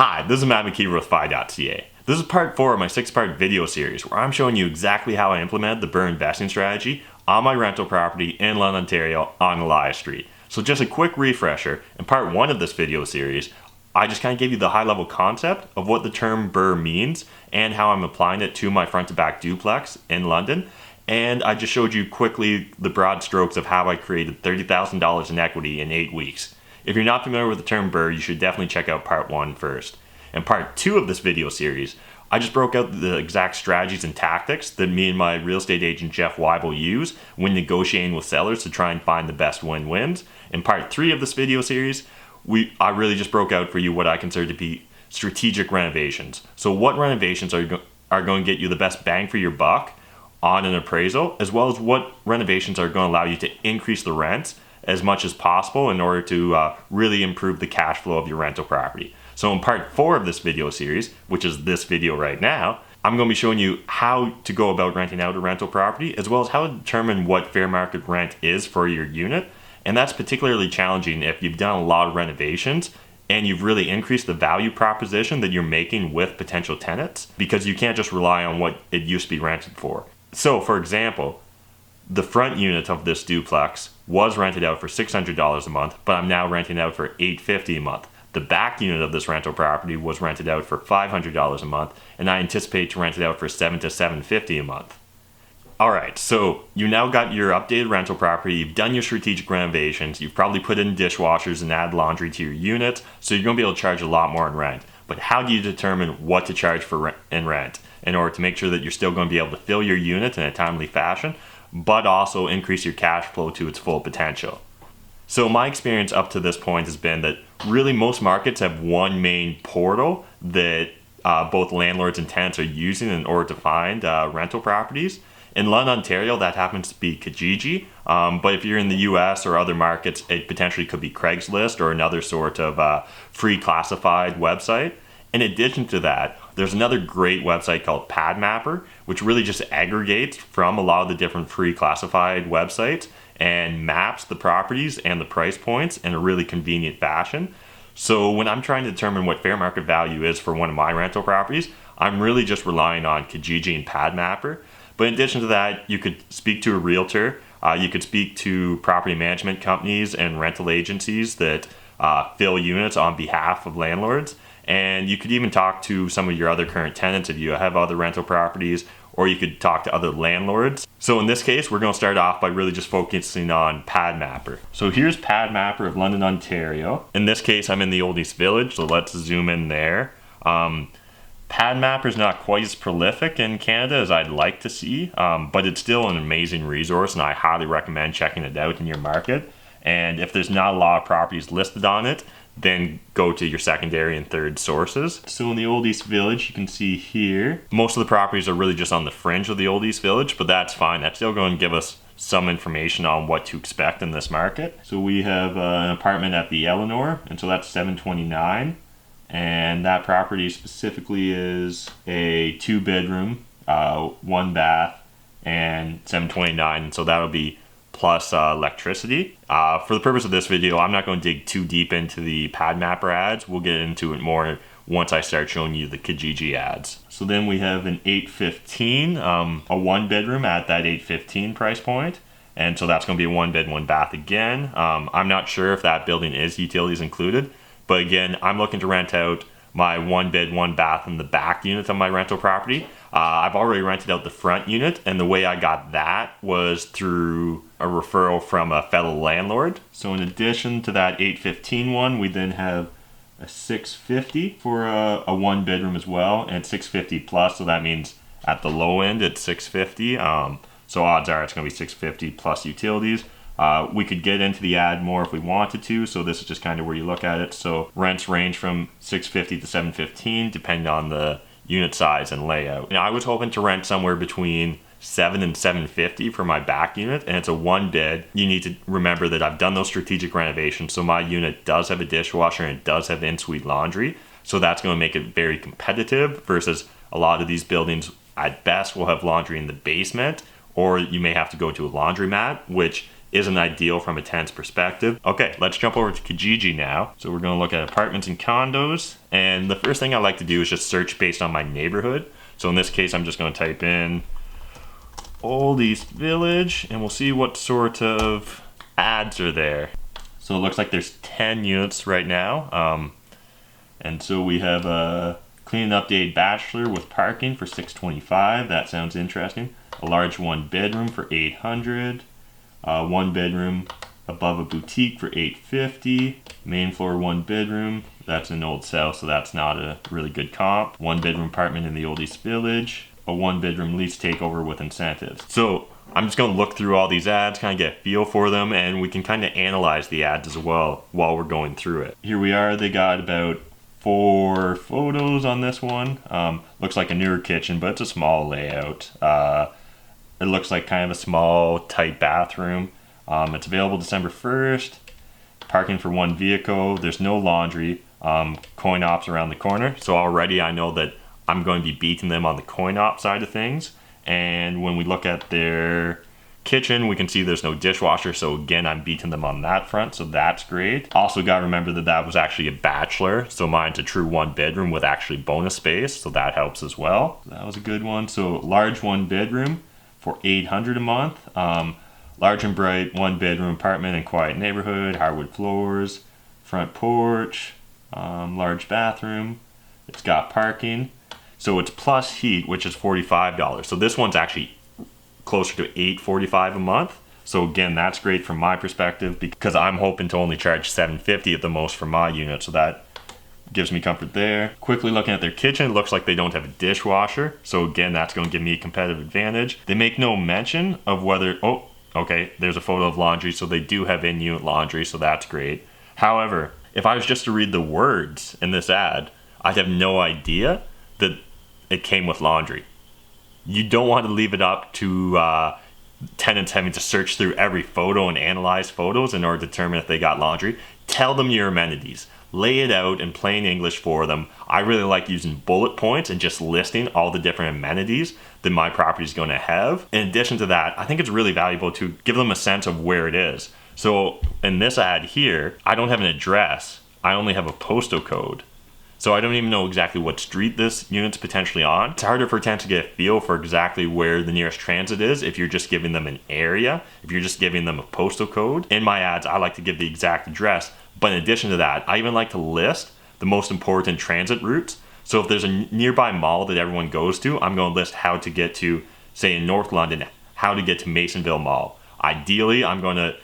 Hi, this is Matt McKeever with fieh.ca. This is part 4 of my 6-part video series where I'm showing you exactly how I implemented the BRRRR investing strategy on my rental property in London, Ontario on Elias Street. So just a quick refresher, in part 1 of this video series, I just kind of gave you the high-level concept of what the term BRRRR means and how I'm applying it to my front-to-back duplex in London. And I just showed you quickly the broad strokes of how I created $30,000 in equity in 8 weeks. If you're not familiar with the term BRRRR, you should definitely check out part 1 first. In part 2 of this video series, I just broke out the exact strategies and tactics that me and my real estate agent Jeff Weibel use when negotiating with sellers to try and find the best win-wins. In part 3 of this video series, I really just broke out for you what I consider to be strategic renovations. So what renovations are going to get you the best bang for your buck on an appraisal, as well as what renovations are going to allow you to increase the rents as much as possible in order to really improve the cash flow of your rental property. So in part 4 of this video series, which is this video right now, I'm going to be showing you how to go about renting out a rental property, as well as how to determine what fair market rent is for your unit. And that's particularly challenging if you've done a lot of renovations and you've really increased the value proposition that you're making with potential tenants, because you can't just rely on what it used to be rented for. So for example, the front unit of this duplex was rented out for $600 a month, but I'm now renting out for $850 a month. The back unit of this rental property was rented out for $500 a month, and I anticipate to rent it out for $700 to $750 a month. Alright, so you now got your updated rental property, you've done your strategic renovations, you've probably put in dishwashers and add laundry to your unit, so you're going to be able to charge a lot more in rent. But how do you determine what to charge for in rent in order to make sure that you're still going to be able to fill your unit in a timely fashion, but also increase your cash flow to its full potential? So my experience up to this point has been that really most markets have one main portal that both landlords and tenants are using in order to find rental properties. In London, Ontario, that happens to be Kijiji, but if you're in the US or other markets, it potentially could be Craigslist or another sort of free classified website. In addition to that, there's another great website called PadMapper, which really just aggregates from a lot of the different free classified websites and maps the properties and the price points in a really convenient fashion. So when I'm trying to determine what fair market value is for one of my rental properties, I'm really just relying on Kijiji and PadMapper. But in addition to that, you could speak to a realtor, you could speak to property management companies and rental agencies that fill units on behalf of landlords. And you could even talk to some of your other current tenants if you have other rental properties, or you could talk to other landlords. So in this case, we're going to start off by really just focusing on PadMapper. So here's PadMapper of London, Ontario. In this case, I'm in the Old East Village, so let's zoom in there. PadMapper is not quite as prolific in Canada as I'd like to see, but it's still an amazing resource, and I highly recommend checking it out in your market. And if there's not a lot of properties listed on it, then go to your secondary and third sources. So in the Old East Village, you can see here, most of the properties are really just on the fringe of the Old East Village, but that's fine. That's still going to give us some information on what to expect in this market. So we have an apartment at the Eleanor, and so that's $729. And that property specifically is a 2-bedroom, 1 bath, and $729. And so that'll be plus electricity. For the purpose of this video, I'm not going to dig too deep into the PadMapper ads. We'll get into it more once I start showing you the Kijiji ads. So then we have an 815, a 1-bedroom at that 815 price point. And so that's going to be a 1-bed, 1 bath again. I'm not sure if that building is utilities included. But again, I'm looking to rent out my 1-bed, 1 bath in the back unit of my rental property. I've already rented out the front unit, and the way I got that was through a referral from a fellow landlord. So in addition to that 815 one, we then have a 650 for a 1-bedroom as well, and 650 plus, so that means at the low end it's 650. So odds are it's going to be 650 plus utilities. We could get into the ad more if we wanted to, so this is just kind of where you look at it. So rents range from $650 to $715 depending on the unit size and layout. Now I was hoping to rent somewhere between $700 and $750 for my back unit, and it's a 1-bed. You need to remember that I've done those strategic renovations, so my unit does have a dishwasher and it does have in-suite laundry, so that's going to make it very competitive versus a lot of these buildings at best will have laundry in the basement, or you may have to go to a laundromat, which isn't ideal from a tenant's perspective. Okay, let's jump over to Kijiji now. So we're going to look at apartments and condos. And the first thing I like to do is just search based on my neighborhood. So in this case, I'm just going to type in Old East Village and we'll see what sort of ads are there. So it looks like there's 10 units right now. And so we have a clean and updated bachelor with parking for $625. That sounds interesting. A large 1-bedroom for $800. 1-bedroom above a boutique for $850. Main floor 1-bedroom. That's an old south, so that's not a really good comp. 1-bedroom apartment in the Old East Village. A 1-bedroom lease takeover with incentives. So I'm just going to look through all these ads, kind of get a feel for them, and we can kind of analyze the ads as well while we're going through it. Here we are. They got about 4 photos on this one. Looks like a newer kitchen, but it's a small layout. It looks like kind of a small, tight bathroom. It's available December 1st. Parking for 1 vehicle. There's no laundry. Coin ops around the corner. So already I know that I'm going to be beating them on the coin op side of things. And when we look at their kitchen, we can see there's no dishwasher. So again, I'm beating them on that front. So that's great. Also got to remember that that was actually a bachelor. So mine's a true 1-bedroom with actually bonus space. So that helps as well. That was a good one. So large 1-bedroom for $800 a month. Large and bright 1-bedroom apartment in quiet neighborhood, hardwood floors, front porch, large bathroom. It's got parking. So it's plus heat, which is $45. So this one's actually closer to $845 a month. So again, that's great from my perspective because I'm hoping to only charge $750 at the most for my unit. So that gives me comfort there. Quickly looking at their kitchen, it looks like they don't have a dishwasher. So again, that's going to give me a competitive advantage. They make no mention of whether, oh, okay, there's a photo of laundry. So they do have in-unit laundry, so that's great. However, if I was just to read the words in this ad, I'd have no idea that it came with laundry. You don't want to leave it up to tenants having to search through every photo and analyze photos in order to determine if they got laundry. Tell them your amenities. Lay it out in plain English for them. I really like using bullet points and just listing all the different amenities that my property is going to have. In addition to that, I think it's really valuable to give them a sense of where it is. So in this ad here, I don't have an address. I only have a postal code. So I don't even know exactly what street this unit's potentially on. It's harder for tenants to get a feel for exactly where the nearest transit is if you're just giving them an area, if you're just giving them a postal code. In my ads, I like to give the exact address. But in addition to that, I even like to list the most important transit routes. So if there's a nearby mall that everyone goes to, I'm going to list how to get to, say in North London, how to get to Masonville Mall. Ideally, I'm going to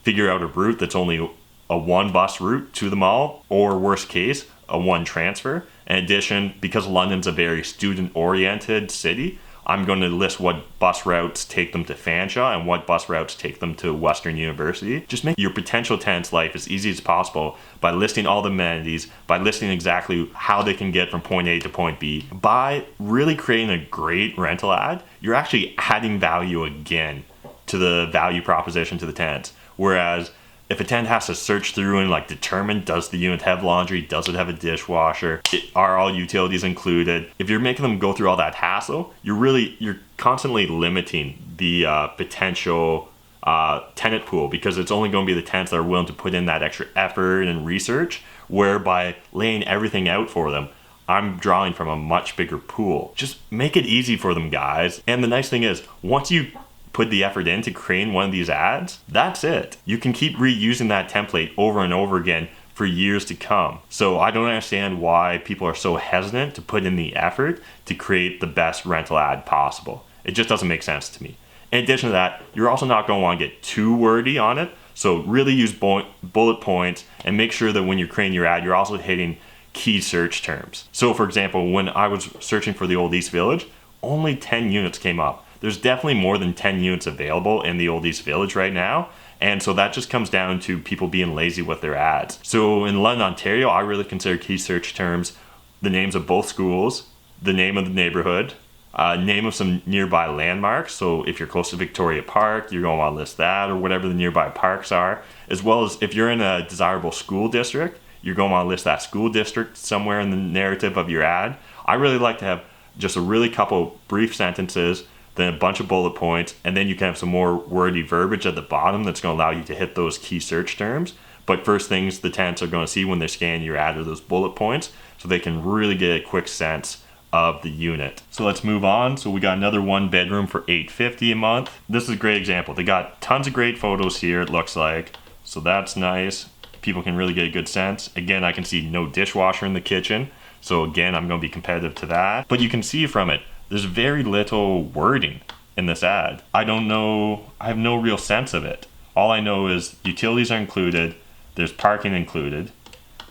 figure out a route that's only a 1 bus route to the mall, or worst case, a 1 transfer. In addition, because London's a very student-oriented city, I'm going to list what bus routes take them to Fanshawe and what bus routes take them to Western University. Just make your potential tenant's life as easy as possible by listing all the amenities, by listing exactly how they can get from point A to point B. By really creating a great rental ad, you're actually adding value again to the value proposition to the tenants. Whereas if a tenant has to search through and like determine, does the unit have laundry? Does it have a dishwasher? Are all utilities included? If you're making them go through all that hassle, you're constantly limiting the potential tenant pool, because it's only going to be the tenants that are willing to put in that extra effort and research, where by laying everything out for them, I'm drawing from a much bigger pool. Just make it easy for them, guys. And the nice thing is, once you put the effort into creating one of these ads, that's it. You can keep reusing that template over and over again for years to come. So I don't understand why people are so hesitant to put in the effort to create the best rental ad possible. It just doesn't make sense to me. In addition to that, you're also not going to want to get too wordy on it. So really use bullet points and make sure that when you're creating your ad, you're also hitting key search terms. So for example, when I was searching for the Old East Village, only 10 units came up. There's definitely more than 10 units available in the Old East Village right now. And so that just comes down to people being lazy with their ads. So in London, Ontario, I really consider key search terms the names of both schools, the name of the neighborhood, name of some nearby landmarks. So if you're close to Victoria Park, you're going to want to list that, or whatever the nearby parks are. As well as if you're in a desirable school district, you're going to want to list that school district somewhere in the narrative of your ad. I really like to have just a really couple brief sentences then a bunch of bullet points, and then you can have some more wordy verbiage at the bottom that's going to allow you to hit those key search terms. But first things the tenants are going to see when they're scanning your ad are those bullet points, so they can really get a quick sense of the unit. So let's move on. So we got another 1 bedroom for $850 a month. This is a great example. They got tons of great photos here, it looks like. So that's nice. People can really get a good sense. Again, I can see no dishwasher in the kitchen. So again, I'm going to be competitive to that. But you can see from it, there's very little wording in this ad. I have no real sense of it. All I know is utilities are included, there's parking included,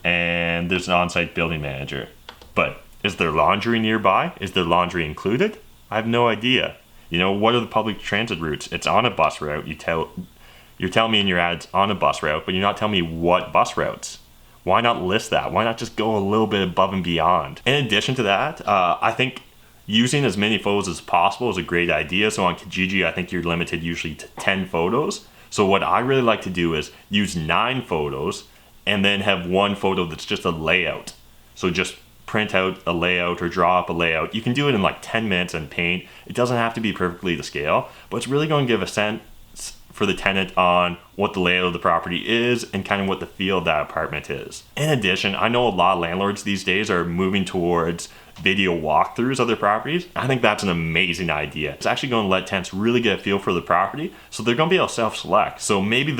and there's an on-site building manager. But is there laundry nearby? Is there laundry included? I have no idea. What are the public transit routes? It's on a bus route. You're telling me in your ad it's on a bus route, but you're not telling me what bus routes. Why not list that? Why not just go a little bit above and beyond? In addition to that, I think using as many photos as possible is a great idea. So on Kijiji, I think you're limited usually to 10 photos. So what I really like to do is use 9 photos and then have 1 photo that's just a layout. So just print out a layout or draw up a layout. You can do it in like 10 minutes in Paint. It doesn't have to be perfectly to scale, but it's really going to give a sense for the tenant on what the layout of the property is and kind of what the feel of that apartment is. In addition, I know a lot of landlords these days are moving towards video walkthroughs of their properties. I think that's an amazing idea. It's actually going to let tenants really get a feel for the property, so they're going to be able to self-select. So maybe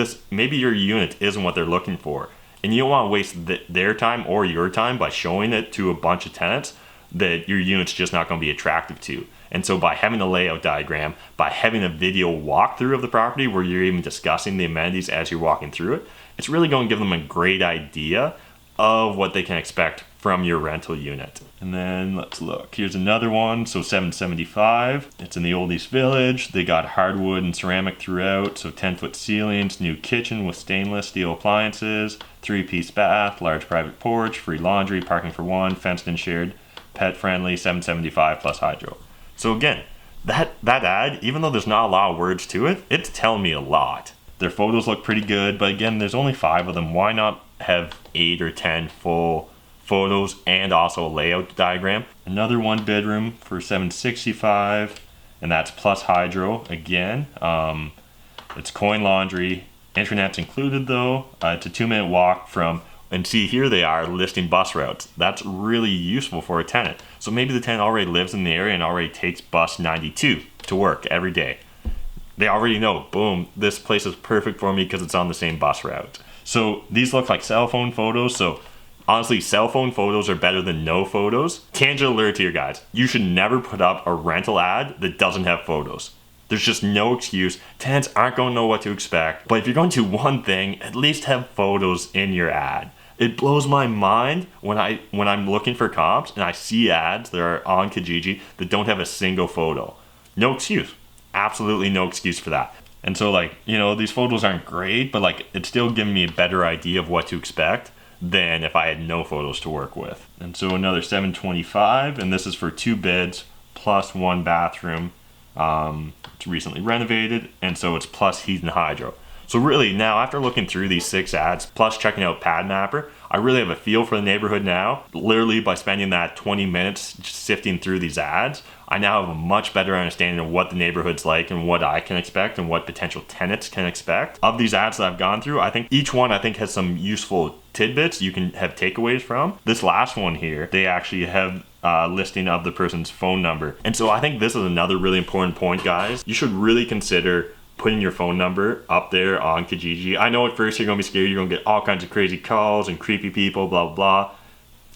your unit isn't what they're looking for, and you don't want to waste their time or your time by showing it to a bunch of tenants that your unit's just not going to be attractive to. And so by having a layout diagram, by having a video walkthrough of the property where you're even discussing the amenities as you're walking through it, it's really going to give them a great idea of what they can expect from your rental unit. And then let's look. Here's another one. So $775. It's in the Old East Village. They got hardwood and ceramic throughout. So 10-foot ceilings, new kitchen with stainless steel appliances, 3-piece bath, large private porch, free laundry, parking for 1, fenced and shared, pet friendly, $775 plus hydro. So again, that ad, even though there's not a lot of words to it, it's telling me a lot. Their photos look pretty good, but again, there's only 5 of them. Why not have 8 or 10 full photos and also a layout diagram? Another 1 bedroom for $765, and that's plus hydro again. It's coin laundry. Internet's included though. It's a 2-minute walk from, and see here they are listing bus routes. That's really useful for a tenant. So maybe the tenant already lives in the area and already takes bus 92 to work every day. They already know, boom, this place is perfect for me because it's on the same bus route. So these look like cell phone photos. So honestly, cell phone photos are better than no photos. Tangent alert here, guys. You should never put up a rental ad that doesn't have photos. There's just no excuse. Tenants aren't going to know what to expect. But if you're going to do one thing, at least have photos in your ad. It blows my mind when I'm looking for comps and I see ads that are on Kijiji that don't have a single photo. No excuse. Absolutely no excuse for that. And so these photos aren't great, but it's still giving me a better idea of what to expect than if I had no photos to work with. And so another $725, and this is for 2 beds plus 1 bathroom. It's recently renovated, and so it's plus heat and hydro. So really now, after looking through these 6 ads, plus checking out Pad Mapper, I really have a feel for the neighborhood now. Literally by spending that 20 minutes just sifting through these ads, I now have a much better understanding of what the neighborhood's like and what I can expect and what potential tenants can expect. Of these ads that I've gone through, I think each one has some useful tidbits you can have takeaways from. This last one here, they actually have listing of the person's phone number. And so I think this is another really important point, guys. You should really consider putting your phone number up there on Kijiji. I know at first you're going to be scared. You're going to get all kinds of crazy calls and creepy people, blah, blah, blah.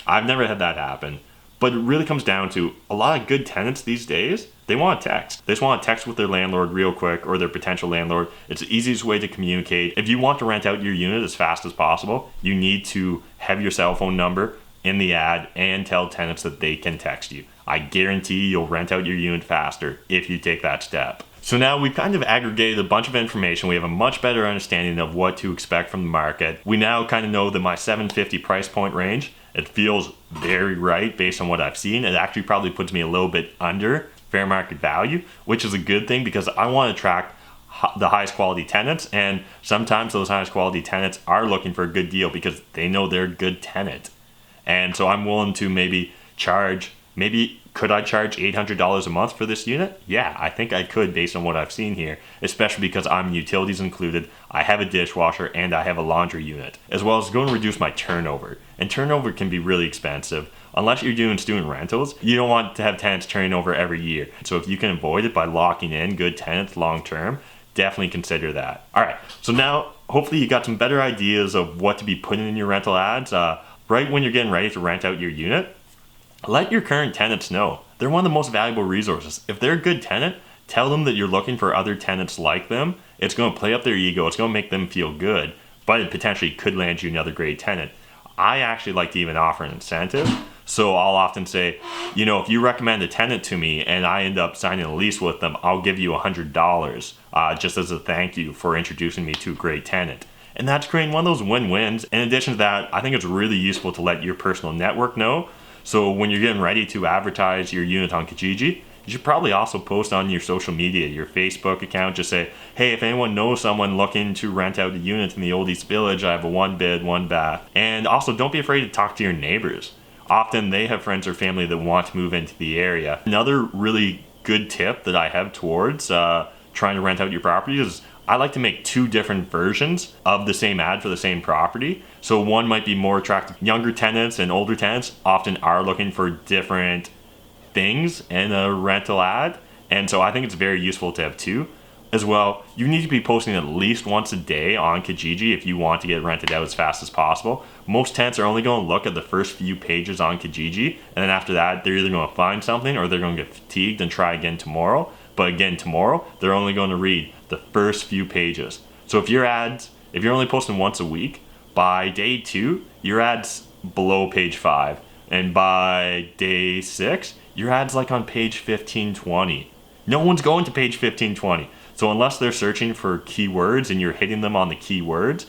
I've never had that happen. But it really comes down to a lot of good tenants these days, they want a text. They just want to text with their landlord real quick or their potential landlord. It's the easiest way to communicate. If you want to rent out your unit as fast as possible, you need to have your cell phone number in the ad and tell tenants that they can text you. I guarantee you'll rent out your unit faster if you take that step. So now we've kind of aggregated a bunch of information. We have a much better understanding of what to expect from the market. We now kind of know that my $750 price point range, it feels very right based on what I've seen. It actually probably puts me a little bit under fair market value, which is a good thing because I want to attract the highest quality tenants, and sometimes those highest quality tenants are looking for a good deal because they know they're a good tenant. And so I'm willing to maybe charge, maybe Could I charge $800 a month for this unit? Yeah, I think I could based on what I've seen here, especially because I'm utilities included, I have a dishwasher, and I have a laundry unit, as well as going to reduce my turnover. And turnover can be really expensive. Unless you're doing student rentals, you don't want to have tenants turning over every year. So if you can avoid it by locking in good tenants long term, definitely consider that. All right, so now hopefully you got some better ideas of what to be putting in your rental ads. Right when you're getting ready to rent out your unit, let your current tenants know. They're one of the most valuable resources. If they're a good tenant, tell them that you're looking for other tenants like them. It's going to play up their ego. It's going to make them feel good, but it potentially could land you another great tenant. I actually like to even offer an incentive. So I'll often say, if you recommend a tenant to me and I end up signing a lease with them, I'll give you $100 just as a thank you for introducing me to a great tenant. And that's creating one of those win-wins. In addition to that, I think it's really useful to let your personal network know. So when you're getting ready to advertise your unit on Kijiji, you should probably also post on your social media, your Facebook account, just say, hey, if anyone knows someone looking to rent out a unit in the Old East Village, I have a 1-bed, 1-bath. And also don't be afraid to talk to your neighbors. Often they have friends or family that want to move into the area. Another really good tip that I have towards trying to rent out your property is I like to make 2 different versions of the same ad for the same property. So one might be more attractive. Younger tenants and older tenants often are looking for different things in a rental ad. And so I think it's very useful to have 2. As well, you need to be posting at least once a day on Kijiji if you want to get rented out as fast as possible. Most tenants are only going to look at the first few pages on Kijiji, and then after that, they're either going to find something or they're going to get fatigued and try again tomorrow. But again, tomorrow, they're only going to read the first few pages. So if you're only posting once a week, by day 2, your ad's below page 5. And by day 6, your ad's like on page 15, 20. No one's going to page 15, 20. So unless they're searching for keywords and you're hitting them on the keywords,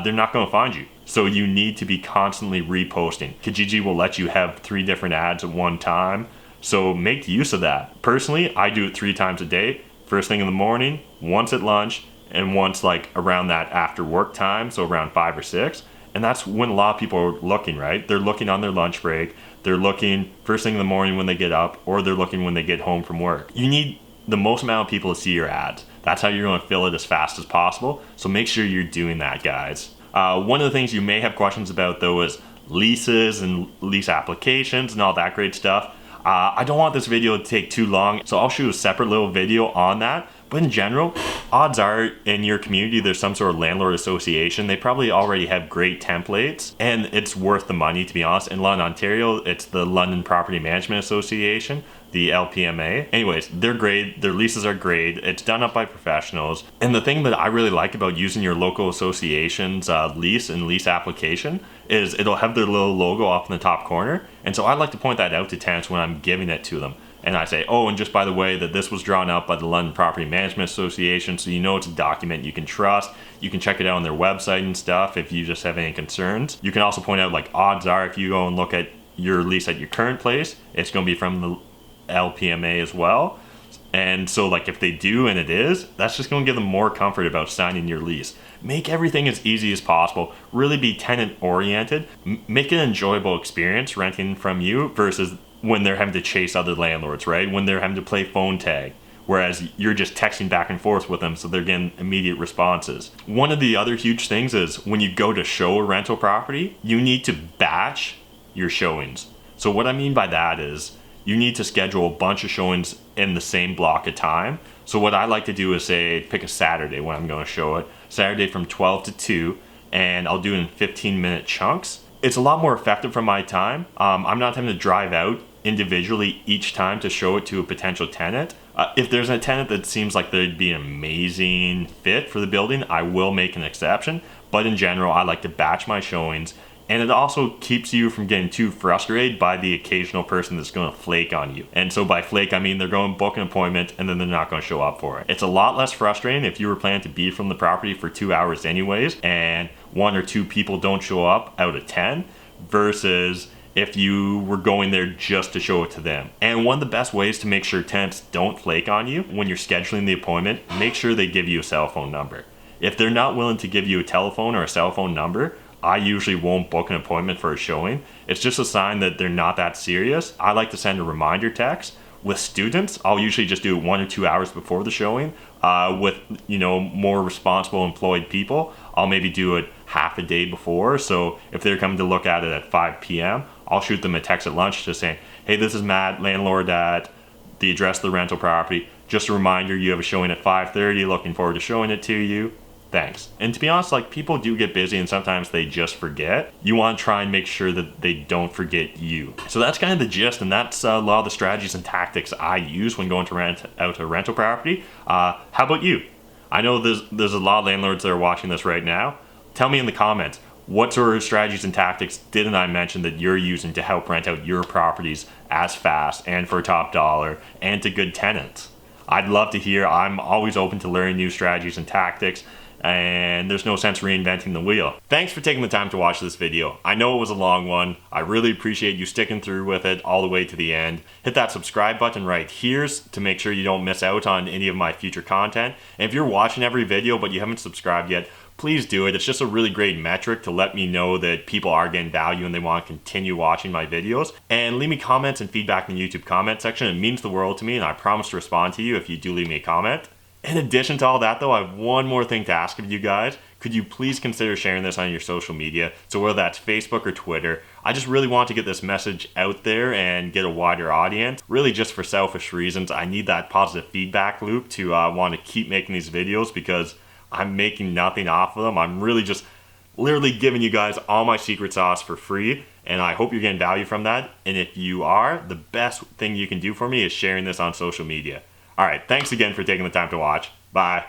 they're not going to find you. So you need to be constantly reposting. Kijiji will let you have 3 different ads at one time. So make use of that. Personally, I do it 3 times a day. First thing in the morning, once at lunch, and once like around that after work time, so around 5 or 6. And that's when a lot of people are looking, right? They're looking on their lunch break. They're looking first thing in the morning when they get up, or they're looking when they get home from work. You need the most amount of people to see your ads. That's how you're going to fill it as fast as possible. So make sure you're doing that, guys. One of the things you may have questions about, though, is leases and lease applications and all that great stuff. I don't want this video to take too long, so I'll shoot a separate little video on that. But in general, odds are in your community there's some sort of landlord association. They probably already have great templates, and it's worth the money, to be honest. In London, Ontario, it's the London Property Management Association, the LPMA. Anyways, they're great. Their leases are great. It's done up by professionals. And the thing that I really like about using your local association's lease and lease application is it'll have their little logo off in the top corner. And so I like to point that out to tenants when I'm giving it to them. And I say, oh, and just by the way, that this was drawn up by the London Property Management Association, so you know it's a document you can trust. You can check it out on their website and stuff if you just have any concerns. You can also point out, like, odds are if you go and look at your lease at your current place, it's going to be from the LPMA as well. And so, like, if they do and it is, that's just going to give them more comfort about signing your lease. Make everything as easy as possible. Really be tenant oriented. Make an enjoyable experience renting from you versus when they're having to chase other landlords, right? When they're having to play phone tag, whereas you're just texting back and forth with them, so they're getting immediate responses. One of the other huge things is when you go to show a rental property, you need to batch your showings. So what I mean by that is you need to schedule a bunch of showings in the same block of time. So what I like to do is say, pick a Saturday when I'm going to show it, Saturday from 12 to 2, and I'll do it in 15-minute chunks. It's a lot more effective for my time. I'm not having to drive out individually each time to show it to a potential tenant. If there's a tenant that seems like they'd be an amazing fit for the building, I will make an exception. But in general, I like to batch my showings. And it also keeps you from getting too frustrated by the occasional person that's going to flake on you. And so by flake, I mean they're going to book an appointment and then they're not going to show up for it. It's a lot less frustrating if you were planning to be from the property for 2 hours anyways, and 1 or 2 people don't show up out of 10, versus if you were going there just to show it to them. And one of the best ways to make sure tenants don't flake on you when you're scheduling the appointment, make sure they give you a cell phone number. If they're not willing to give you a telephone or a cell phone number, I usually won't book an appointment for a showing. It's just a sign that they're not that serious. I like to send a reminder text. With students, I'll usually just do it 1 or 2 hours before the showing. With more responsible employed people, I'll maybe do it half a day before. So if they're coming to look at it at 5 p.m., I'll shoot them a text at lunch just saying, hey, this is Matt, landlord at the address of the rental property. Just a reminder, you have a showing at 5:30. Looking forward to showing it to you. Thanks. And to be honest, like, people do get busy and sometimes they just forget. You want to try and make sure that they don't forget you. So that's kind of the gist, and that's a lot of the strategies and tactics I use when going to rent out a rental property. How about you? I know there's a lot of landlords that are watching this right now. Tell me in the comments, what sort of strategies and tactics didn't I mention that you're using to help rent out your properties as fast and for top dollar and to good tenants? I'd love to hear. I'm always open to learning new strategies and tactics, and there's no sense reinventing the wheel. Thanks for taking the time to watch this video. I know it was a long one. I really appreciate you sticking through with it all the way to the end. Hit that subscribe button right here to make sure you don't miss out on any of my future content. And if you're watching every video but you haven't subscribed yet, please do it. It's just a really great metric to let me know that people are getting value and they want to continue watching my videos. And leave me comments and feedback in the YouTube comment section. It means the world to me, and I promise to respond to you if you do leave me a comment. In addition to all that though, I have one more thing to ask of you guys. Could you please consider sharing this on your social media? So whether that's Facebook or Twitter, I just really want to get this message out there and get a wider audience. Really just for selfish reasons. I need that positive feedback loop to want to keep making these videos because I'm making nothing off of them. I'm really just literally giving you guys all my secret sauce for free, and I hope you're getting value from that. And if you are, the best thing you can do for me is sharing this on social media. All right, thanks again for taking the time to watch. Bye.